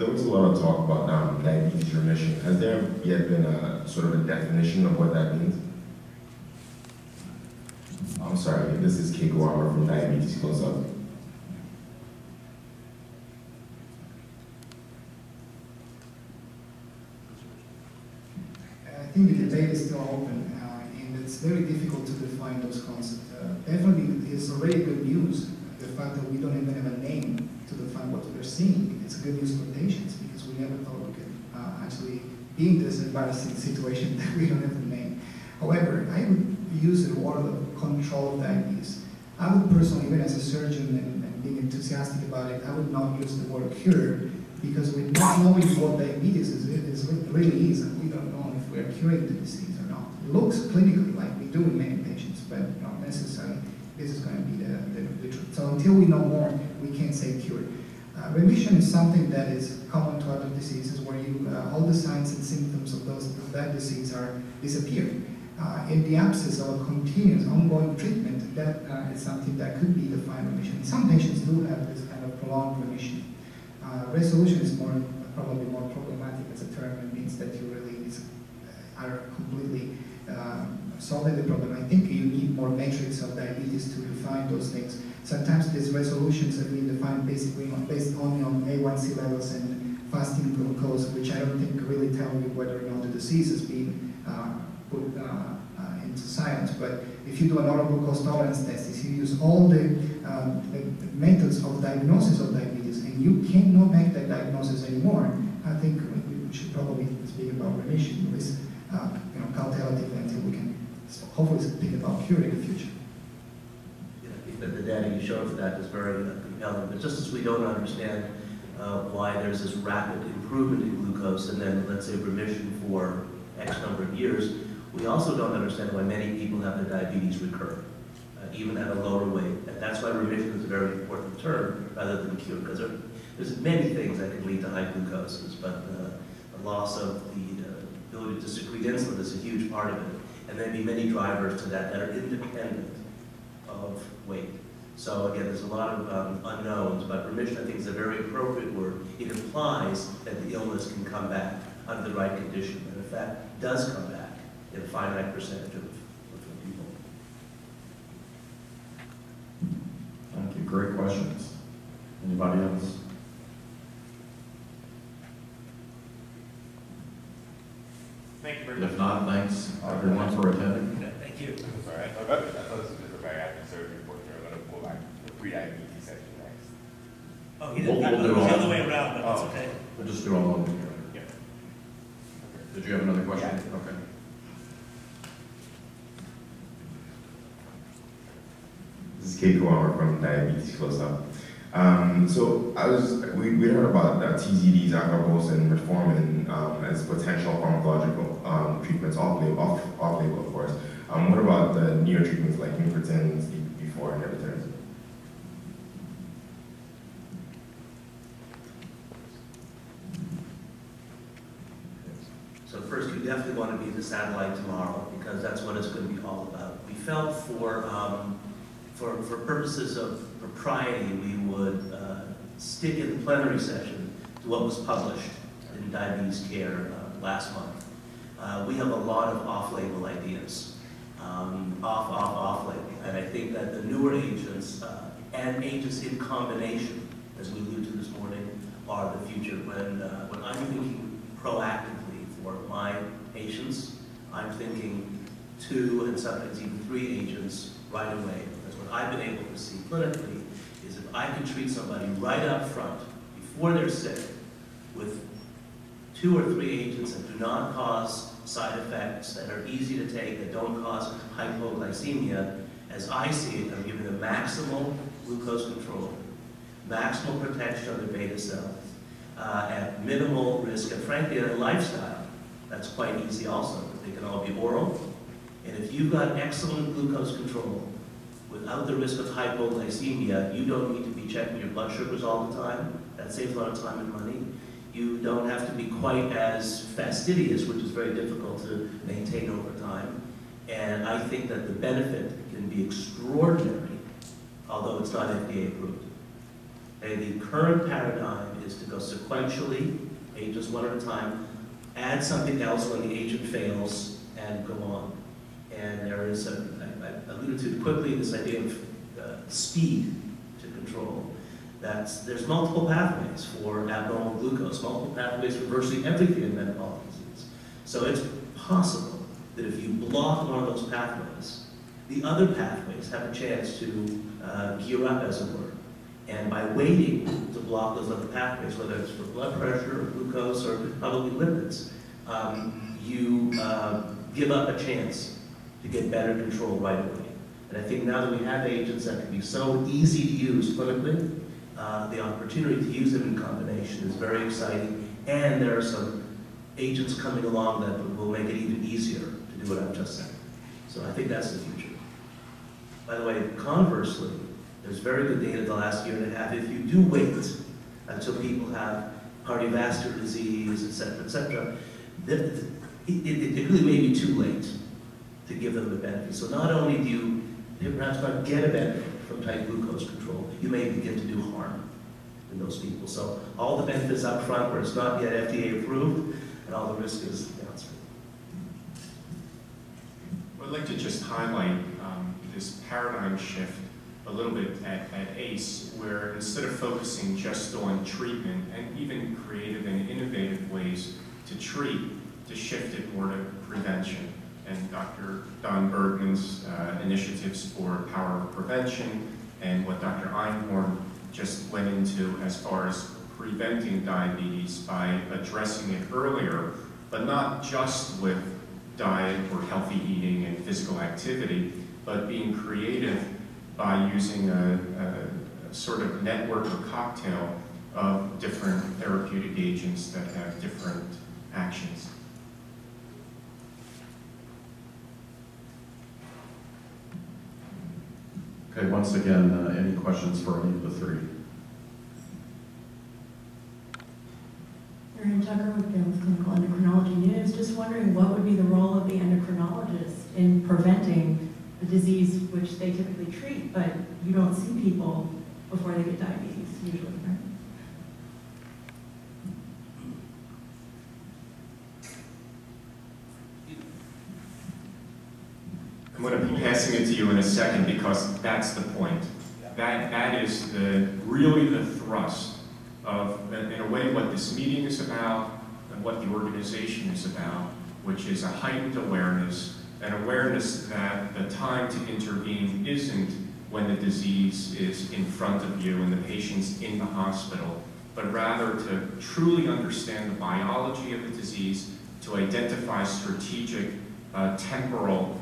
there was a lot of talk about diabetes remission. Has there yet been a sort of a definition of what that means? I'm sorry, this is Keiko Armour from Diabetes Close Up. I think the debate is still open, and it's very difficult to define those concepts. Definitely, it's already good news, the fact that we don't even have a name to define what we're seeing. It's good news for patients, because we never thought we could actually be in this embarrassing situation that we don't have a name. However, I would use the word of control of diabetes. I would personally, even as a surgeon and being enthusiastic about it, I would not use the word cure, because with not knowing what diabetes really is, and we don't know if we're curing the disease or not. It looks clinically like we do in many patients, but not necessarily. This is going to be the truth. So until we know more, we can't say cure. Remission is something that is common to other diseases, where all the signs and symptoms of that disease disappear. In the absence of a continuous, ongoing treatment, that is something that could be defined remission. Some patients do have this kind of prolonged remission. Resolution is probably more problematic as a term. It means that you really are completely solving the problem. I think you need more metrics of diabetes to define those things. Sometimes these resolutions are being defined basically based only on A1C levels and fasting glucose, which I don't think really tell you whether or not the disease is being put into science. But if you do an oral glucose tolerance test, if you use all the methods of diagnosis of diabetes, and you cannot make that diagnosis anymore, I think we should probably speak about remission, with causality, until we can hopefully speak about cure in the future. Yeah, I think that the data you showed for that is very compelling. But just as we don't understand why there's this rapid improvement in glucose and then, let's say, remission for X number of years, we also don't understand why many people have their diabetes recur, even at a lower weight. And that's why remission is a very important term rather than cure, because there's many things that can lead to high glucoses, but the loss of the ability to secrete insulin is a huge part of it. And there may be many drivers to that that are independent of weight. So again, there's a lot of unknowns, but remission, I think, is a very appropriate word. It implies that the illness can come back under the right condition, and in fact, does come back in a finite percentage of people. Thank you. Great questions. Anybody else? Thank you very much. If not, thanks everyone for attending. Yeah, thank you. Sorry, I thought this was just a bariatric surgery report. We're going to go back to the pre-diabetes section next. Oh, he didn't. It was the other way around, but that's okay. We'll just do all of them together. Yeah. Did you have another question? Yeah. Okay. This is Keiko Armour from Diabetes Close Up. So we heard about TZDs, acarbose, and metformin as potential pharmacological treatments off-label, of course. What about the newer treatments like incretins, before inhibitors? So first, you definitely want to be the satellite tomorrow, because that's what it's going to be all about. We felt for purposes of propriety, we would stick in the plenary session to what was published in Diabetes Care last month. We have a lot of off-label ideas, off-label, and I think that the newer agents and agents in combination, as we alluded to this morning, are the future. When I'm thinking proactively for my patients, I'm thinking 2 and sometimes even 3 agents right away. That's what I've been able to see clinically, is if I can treat somebody right up front, before they're sick, with 2 or 3 agents that do not cause side effects, that are easy to take, that don't cause hypoglycemia, as I see it, I'm giving them maximal glucose control, maximal protection of the beta cells, at minimal risk, and frankly, in a lifestyle, that's quite easy also. They can all be oral, and if you've got excellent glucose control, without the risk of hypoglycemia, you don't need to be checking your blood sugars all the time. That saves a lot of time and money. You don't have to be quite as fastidious, which is very difficult to maintain over time. And I think that the benefit can be extraordinary, although it's not FDA approved. Okay, the current paradigm is to go sequentially, agents one at a time, add something else when the agent fails, and go on. And there is, I alluded to quickly, this idea of speed to control. There's multiple pathways for abnormal glucose, multiple pathways for virtually everything in metabolic disease. So it's possible that if you block one of those pathways, the other pathways have a chance to gear up, as it were. And by waiting to block those other pathways, whether it's for blood pressure or glucose or probably lipids, you give up a chance to get better control right away. And I think now that we have agents that can be so easy to use clinically, the opportunity to use them in combination is very exciting. And there are some agents coming along that will make it even easier to do what I've just said. So I think that's the future. By the way, conversely, there's very good data the last year and a half. If you do wait until people have cardiovascular disease, et cetera, it really may be too late to give them the benefit. So not only do you perhaps not get a benefit from tight glucose control, you may begin to do harm in those people. So all the benefits up front where it's not yet FDA approved, and all the risk is downstream. I'd like to just highlight this paradigm shift a little bit at AACE, where instead of focusing just on treatment and even creative and innovative ways to treat, to shift it more to prevention. And Dr. Don Bergman's initiatives for power of prevention and what Dr. Einhorn just went into as far as preventing diabetes by addressing it earlier, but not just with diet or healthy eating and physical activity, but being creative by using a sort of network or cocktail of different therapeutic agents that have different actions. Okay, once again, any questions for any of the three? Erin Tucker with Clinical Endocrinology News. Just wondering what would be the role of the endocrinologist in preventing a disease which they typically treat, but you don't see people before they get diabetes usually, right? I'm going to be passing it to you in a second because that's the point. That is really the thrust of, in a way, what this meeting is about and what the organization is about, which is a heightened awareness, an awareness that the time to intervene isn't when the disease is in front of you and the patient's in the hospital, but rather to truly understand the biology of the disease, to identify strategic temporal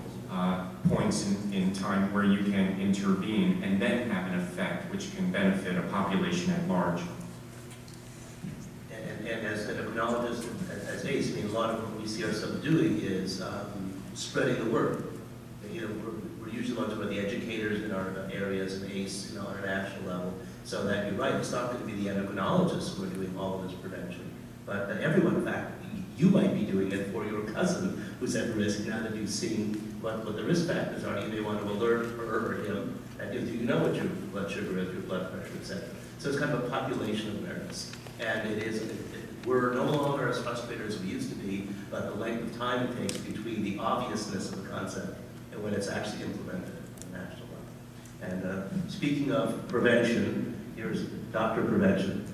points in time where you can intervene and then have an effect which can benefit a population at large. And as endocrinologists, as AACE, I mean, a lot of what we see ourselves doing is spreading the word. You know, we're usually the ones who are the educators in our areas of AACE, you know, on a national level. So that you're right, it's not going to be the endocrinologists who are doing all of this prevention, but everyone. In fact, you might be doing it for your cousin who's at risk now that you've seen what the risk factors are. You may want to alert her or him, and if you know what your blood sugar is, your blood pressure, etc. So it's kind of a population awareness, and it is. We're no longer as frustrated as we used to be, but the length of time it takes between the obviousness of the concept and when it's actually implemented at the national level. And speaking of prevention, here's Dr. Prevention.